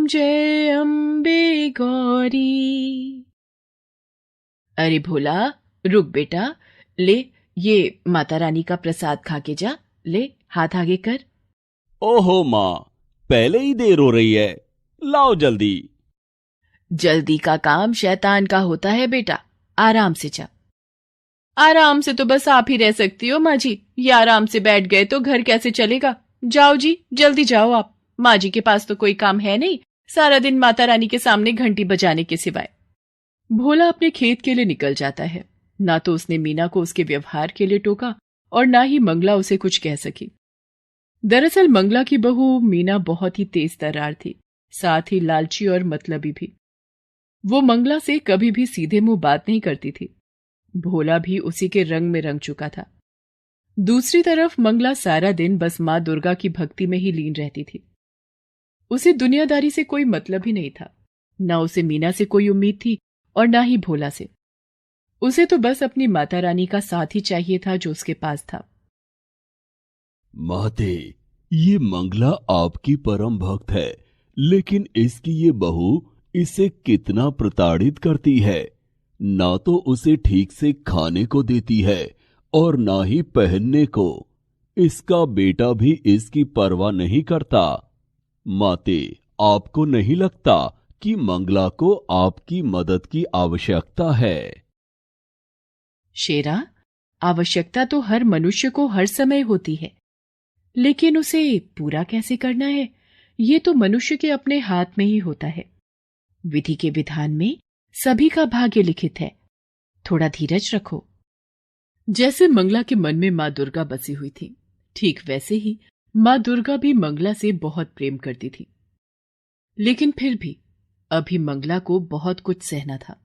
जय अम्बे गौरी। अरे भोला, रुक बेटा, ले ये माता रानी का प्रसाद खा के जा। ले, हाथ आगे कर। ओहो माँ, पहले ही देर हो रही है, लाओ जल्दी। जल्दी का काम शैतान का होता है बेटा, आराम से जा। आराम से तो बस आप ही रह सकती हो माँ जी, ये आराम से बैठ गए तो घर कैसे चलेगा। जाओ जी, जल्दी जाओ आप। माँ जी के पास तो कोई काम है नहीं, सारा दिन माता रानी के सामने घंटी बजाने के सिवाय। भोला अपने खेत के लिए निकल जाता है। ना तो उसने मीना को उसके व्यवहार के लिए टोका और ना ही मंगला उसे कुछ कह सकी। दरअसल मंगला की बहू मीना बहुत ही तेज तर्रार थी, साथ ही लालची और मतलबी भी। वो मंगला से कभी भी सीधे मुंह बात नहीं करती थी। भोला भी उसी के रंग में रंग चुका था। दूसरी तरफ मंगला सारा दिन बस मां दुर्गा की भक्ति में ही लीन रहती थी। उसे दुनियादारी से कोई मतलब ही नहीं था। ना उसे मीना से कोई उम्मीद थी और ना ही भोला से। उसे तो बस अपनी माता रानी का साथ ही चाहिए था जो उसके पास था। माते, ये मंगला आपकी परम भक्त है, लेकिन इसकी ये बहू इसे कितना प्रताड़ित करती है। ना तो उसे ठीक से खाने को देती है और ना ही पहनने को। इसका बेटा भी इसकी परवाह नहीं करता। माते, आपको नहीं लगता कि मंगला को आपकी मदद की आवश्यकता है? शेरा, आवश्यकता तो हर मनुष्य को हर समय होती है, लेकिन उसे पूरा कैसे करना है ये तो मनुष्य के अपने हाथ में ही होता है। विधि के विधान में सभी का भाग्य लिखित है। थोड़ा धीरज रखो। जैसे मंगला के मन में मां दुर्गा बसी हुई थी, ठीक वैसे ही मां दुर्गा भी मंगला से बहुत प्रेम करती थी। लेकिन फिर भी अभी मंगला को बहुत कुछ सहना था।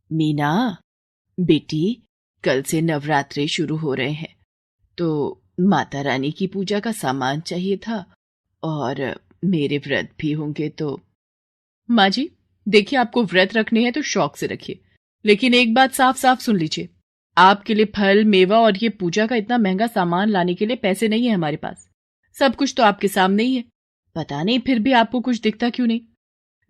मीना बेटी, कल से नवरात्रे शुरू हो रहे हैं, तो माता रानी की पूजा का सामान चाहिए था और मेरे व्रत भी होंगे तो। माँ जी, देखिए, आपको व्रत रखने हैं तो शौक से रखिए, लेकिन एक बात साफ साफ सुन लीजिए, आपके लिए फल मेवा और ये पूजा का इतना महंगा सामान लाने के लिए पैसे नहीं है हमारे पास। सब कुछ तो आपके सामने ही है। पता नहीं फिर भी आपको कुछ दिखता क्यों नहीं।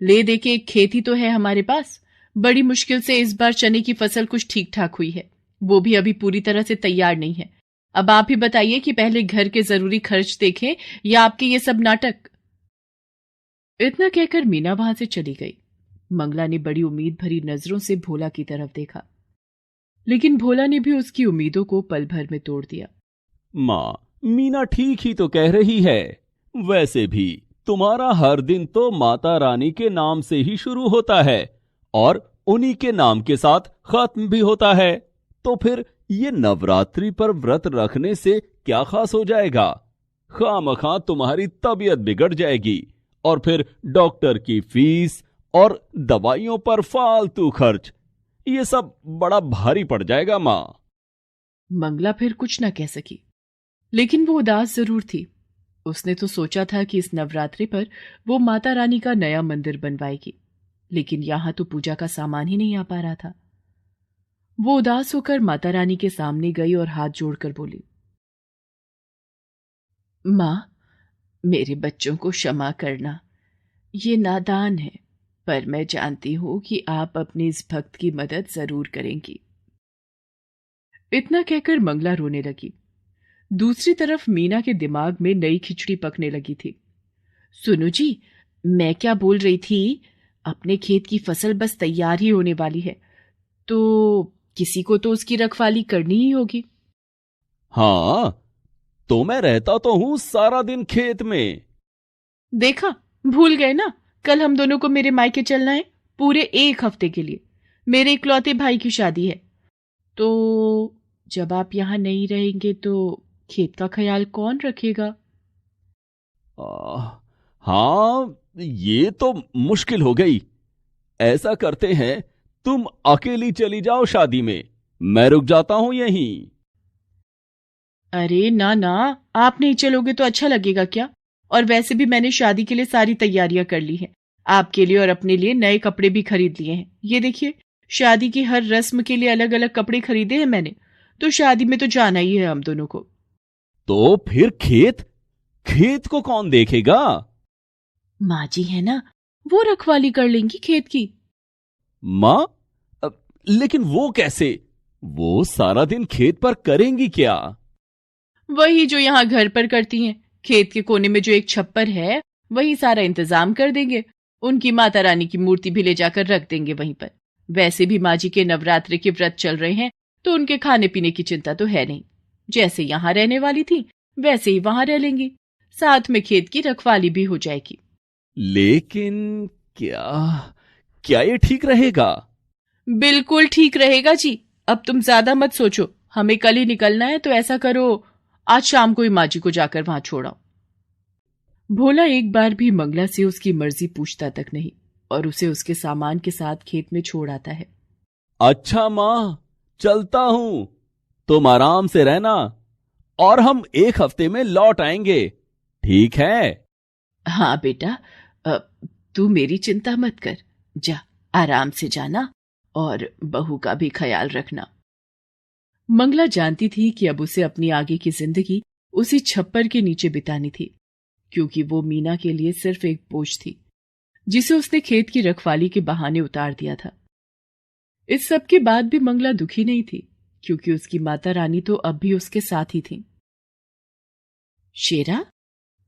ले दे के एक खेती तो है हमारे पास। बड़ी मुश्किल से इस बार चने की फसल कुछ ठीक ठाक हुई है, वो भी अभी पूरी तरह से तैयार नहीं है। अब आप ही बताइए कि पहले घर के जरूरी खर्च देखें या आपके ये सब नाटक। इतना कहकर मीना वहां से चली गई। मंगला ने बड़ी उम्मीद भरी नजरों से भोला की तरफ देखा, लेकिन भोला ने भी उसकी उम्मीदों को पल भर में तोड़ दिया। माँ, मीना ठीक ही तो कह रही है। वैसे भी तुम्हारा हर दिन तो माता रानी के नाम से ही शुरू होता है और उन्हीं के नाम के साथ खत्म भी होता है। तो फिर ये नवरात्रि पर व्रत रखने से क्या खास हो जाएगा? खामखा तुम्हारी तबीयत बिगड़ जाएगी और फिर डॉक्टर की फीस और दवाइयों पर फालतू खर्च, ये सब बड़ा भारी पड़ जाएगा माँ। मंगला फिर कुछ न कह सकी, लेकिन वो उदास जरूर थी। उसने तो सोचा था कि इस नवरात्रि पर वो माता रानी का नया मंदिर बनवाएगी, लेकिन यहां तो पूजा का सामान ही नहीं आ पा रहा था। वो उदास होकर माता रानी के सामने गई और हाथ जोड़कर बोली, मां, मेरे बच्चों को क्षमा करना। ये नादान है, पर मैं जानती हूं कि आप अपने इस भक्त की मदद जरूर करेंगी। इतना कहकर मंगला रोने लगी। दूसरी तरफ मीना के दिमाग में नई खिचड़ी पकने लगी थी। सुनो जी, मैं क्या बोल रही थी, अपने खेत की फसल बस तैयार ही होने वाली है, तो किसी को तो उसकी रखवाली करनी ही होगी। हाँ, तो मैं रहता तो हूं सारा दिन खेत में। देखा, भूल गए ना, कल हम दोनों को मेरे मायके चलना है पूरे 1 हफ्ते के लिए। मेरे इकलौते भाई की शादी है, तो जब आप यहां नहीं रहेंगे तो खेत का ख्याल कौन रखेगा? हाँ, ये तो मुश्किल हो गई। ऐसा करते हैं, तुम अकेली चली जाओ शादी में, मैं रुक जाता हूं यहीं। अरे ना ना, आप नहीं चलोगे तो अच्छा लगेगा क्या? और वैसे भी मैंने शादी के लिए सारी तैयारियां कर ली हैं। आपके लिए और अपने लिए नए कपड़े भी खरीद लिए हैं। ये देखिए, शादी की हर रस्म के लिए अलग अलग कपड़े खरीदे हैं मैंने, तो शादी में तो जाना ही है हम दोनों को। तो फिर खेत खेत को कौन देखेगा? माँ जी है ना, वो रखवाली कर लेंगी खेत की। माँ? लेकिन वो कैसे? वो सारा दिन खेत पर करेंगी क्या? वही जो यहाँ घर पर करती हैं। खेत के कोने में जो एक छप्पर है, वही सारा इंतजाम कर देंगे। उनकी माता रानी की मूर्ति भी ले जाकर रख देंगे वहीं पर। वैसे भी माँ जी के नवरात्रि के व्रत चल रहे हैं, तो उनके खाने पीने की चिंता तो है नहीं। जैसे यहाँ रहने वाली थी, वैसे ही वहां रह लेंगी। साथ में खेत की रखवाली भी हो जाएगी। लेकिन क्या क्या ये ठीक रहेगा? बिल्कुल ठीक रहेगा जी। अब तुम ज्यादा मत सोचो, हमें कल ही निकलना है, तो ऐसा करो, आज शाम को ही माँ जी को जाकर वहां छोड़ाओ। भोला एक बार भी मंगला से उसकी मर्जी पूछता तक नहीं और उसे उसके सामान के साथ खेत में छोड़ आता है। अच्छा माँ, चलता हूं। तुम आराम से रहना और हम 1 हफ्ते में लौट आएंगे, ठीक है? हाँ बेटा, अ, तू मेरी चिंता मत कर। जा, आराम से जाना और बहू का भी ख्याल रखना। मंगला जानती थी कि अब उसे अपनी आगे की जिंदगी उसी छप्पर के नीचे बितानी थी, क्योंकि वो मीना के लिए सिर्फ एक बोझ थी जिसे उसने खेत की रखवाली के बहाने उतार दिया था। इस सब के बाद भी मंगला दुखी नहीं थी, क्योंकि उसकी माता रानी तो अब भी उसके साथ ही थी। शेरा,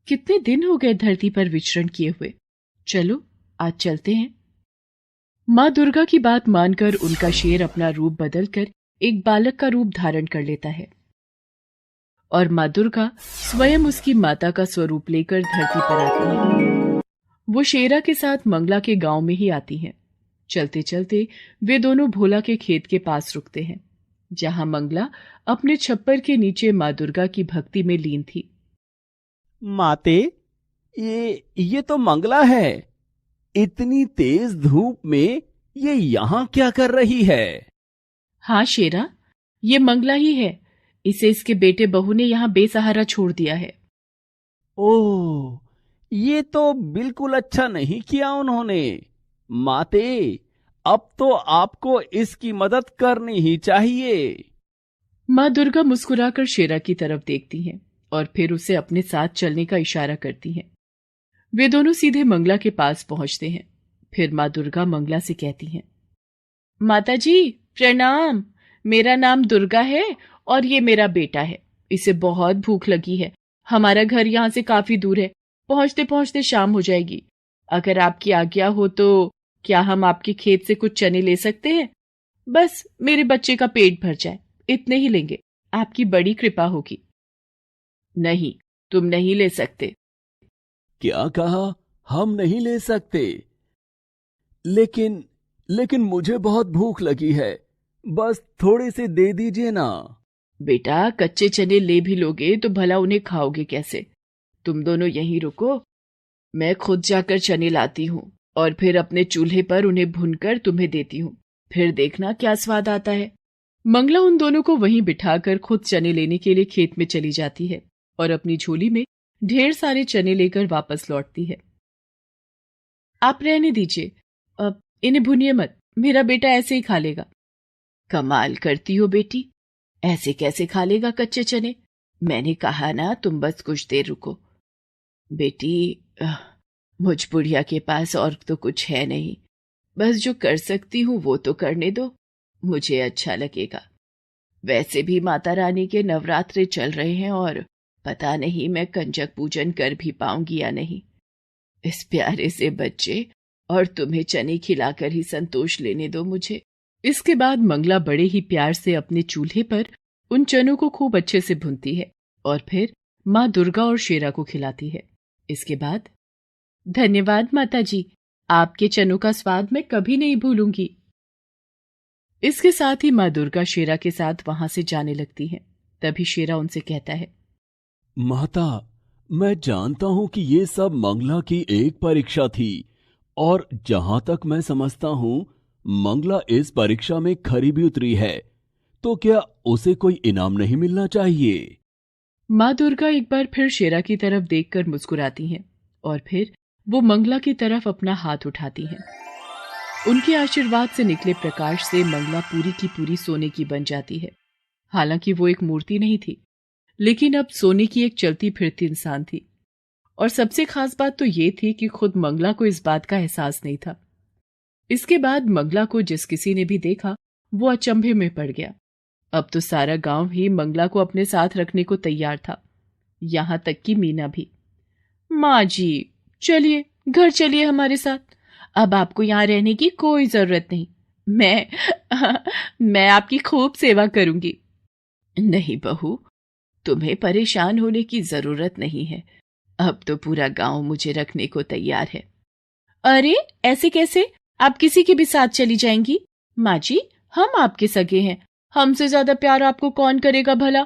कितने दिन हो गए धरती पर विचरण किए हुए, चलो आज चलते हैं। माँ दुर्गा की बात मानकर उनका शेर अपना रूप बदलकर एक बालक का रूप धारण कर लेता है और माँ दुर्गा स्वयं उसकी माता का स्वरूप लेकर धरती पर आती है। वो शेरा के साथ मंगला के गांव में ही आती हैं। चलते चलते वे दोनों भोला के खेत के पास रुकते हैं, जहां मंगला अपने छप्पर के नीचे माँ दुर्गा की भक्ति में लीन थी। माते, ये तो मंगला है। इतनी तेज धूप में ये यहां क्या कर रही है? हाँ शेरा, ये मंगला ही है। इसे इसके बेटे बहू ने यहाँ बेसहारा छोड़ दिया है। ओह, ये तो बिल्कुल अच्छा नहीं किया उन्होंने। माते, अब तो आपको इसकी मदद करनी ही चाहिए। माँ दुर्गा मुस्कुराकर शेरा की तरफ देखती हैं और फिर उसे अपने साथ चलने का इशारा करती हैं। वे दोनों सीधे मंगला के पास पहुंचते हैं। फिर माँ दुर्गा मंगला से कहती हैं, माता जी प्रणाम। मेरा नाम दुर्गा है और ये मेरा बेटा है। इसे बहुत भूख लगी है। हमारा घर यहाँ से काफी दूर है। पहुंचते पहुंचते शाम हो जाएगी। अगर आपकी आज्ञा हो तो क्या हम आपके खेत से कुछ चने ले सकते हैं? बस मेरे बच्चे का पेट भर जाए, इतने ही लेंगे। आपकी बड़ी कृपा होगी। नहीं, तुम नहीं ले सकते। क्या कहा? हम नहीं ले सकते? लेकिन लेकिन मुझे बहुत भूख लगी है। बस थोड़े से दे दीजिए ना। बेटा, कच्चे चने ले भी लोगे तो भला उन्हें खाओगे कैसे? तुम दोनों यहीं रुको, मैं खुद जाकर चने लाती हूँ और फिर अपने चूल्हे पर उन्हें भूनकर तुम्हें देती हूँ। फिर देखना क्या स्वाद आता है। मंगला उन दोनों को वहीं बिठाकर खुद चने लेने के लिए खेत में चली जाती है और अपनी झोली में ढेर सारे चने लेकर वापस लौटती है। आप रहने दीजिए, अब इन्हें भूनिए मत, मेरा बेटा ऐसे ही खा लेगा। कमाल करती हो बेटी, ऐसे कैसे खा लेगा कच्चे चने? मैंने कहा ना, तुम बस कुछ देर रुको। बेटी, मुझ बुढ़िया के पास और तो कुछ है नहीं। बस जो कर सकती हूँ वो तो करने दो, मुझे अच्छा लगेगा। वैसे भी माता रानी के नवरात्रे चल रहे हैं और पता नहीं मैं कंजक पूजन कर भी पाऊंगी या नहीं। इस प्यारे से बच्चे और तुम्हें चने खिलाकर ही संतोष लेने दो मुझे। इसके बाद मंगला बड़े ही प्यार से अपने चूल्हे पर उन चनों को खूब अच्छे से भूनती है और फिर माँ दुर्गा और शेरा को खिलाती है। इसके बाद, धन्यवाद माता जी, आपके चनों का स्वाद मैं कभी नहीं भूलूंगी। इसके साथ ही माँ दुर्गा शेरा के साथ वहां से जाने लगती हैं। तभी शेरा उनसे कहता है, माता, मैं जानता हूं कि ये सब मंगला की एक परीक्षा थी और जहां तक मैं समझता हूं मंगला इस परीक्षा में खरी भी उतरी है, तो क्या उसे कोई इनाम नहीं मिलना चाहिए? माँ दुर्गा एक बार फिर शेरा की तरफ देखकर मुस्कुराती हैं और फिर वो मंगला की तरफ अपना हाथ उठाती हैं। उनके आशीर्वाद से निकले प्रकाश से मंगला पूरी की पूरी सोने की बन जाती है। हालांकि वो एक मूर्ति नहीं थी, लेकिन अब सोने की एक चलती फिरती इंसान थी। और सबसे खास बात तो ये थी कि खुद मंगला को इस बात का एहसास नहीं था। इसके बाद मंगला को जिस किसी ने भी देखा वो अचंभे में पड़ गया। अब तो सारा गांव ही मंगला को अपने साथ रखने को तैयार था, यहां तक कि मीना भी। माँ जी, चलिए घर चलिए हमारे साथ, अब आपको यहाँ रहने की कोई जरूरत नहीं। मैं आपकी खूब सेवा करूंगी। नहीं बहू, तुम्हें परेशान होने की जरूरत नहीं है, अब तो पूरा गांव मुझे रखने को तैयार है। अरे ऐसे कैसे, आप किसी के भी साथ चली जाएंगी? माँ जी, हम आपके सगे हैं, हमसे ज्यादा प्यार आपको कौन करेगा भला?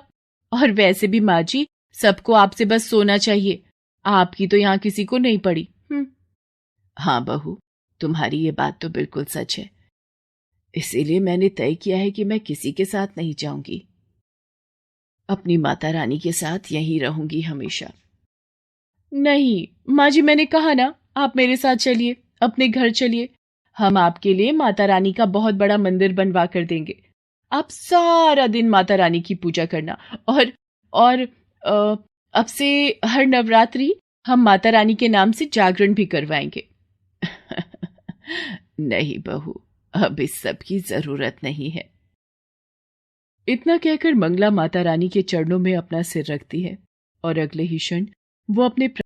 और वैसे भी माँ जी, सबको आपसे बस सोना चाहिए, आपकी तो यहाँ किसी को नहीं पड़ी। हाँ बहू, तुम्हारी ये बात तो बिल्कुल सच है, इसीलिए मैंने तय किया है कि मैं किसी के साथ नहीं जाऊंगी, अपनी माता रानी के साथ यहीं रहूंगी हमेशा। नहीं माँ जी, मैंने कहा ना, आप मेरे साथ चलिए, अपने घर चलिए, हम आपके लिए माता रानी का बहुत बड़ा मंदिर बनवा कर देंगे। आप सारा दिन माता रानी की पूजा करना, और अब से हर नवरात्रि हम माता रानी के नाम से जागरण भी करवाएंगे। नहीं बहू, अब इस सब की जरूरत नहीं है। इतना कहकर मंगला माता रानी के चरणों में अपना सिर रखती है और अगले ही क्षण वो अपने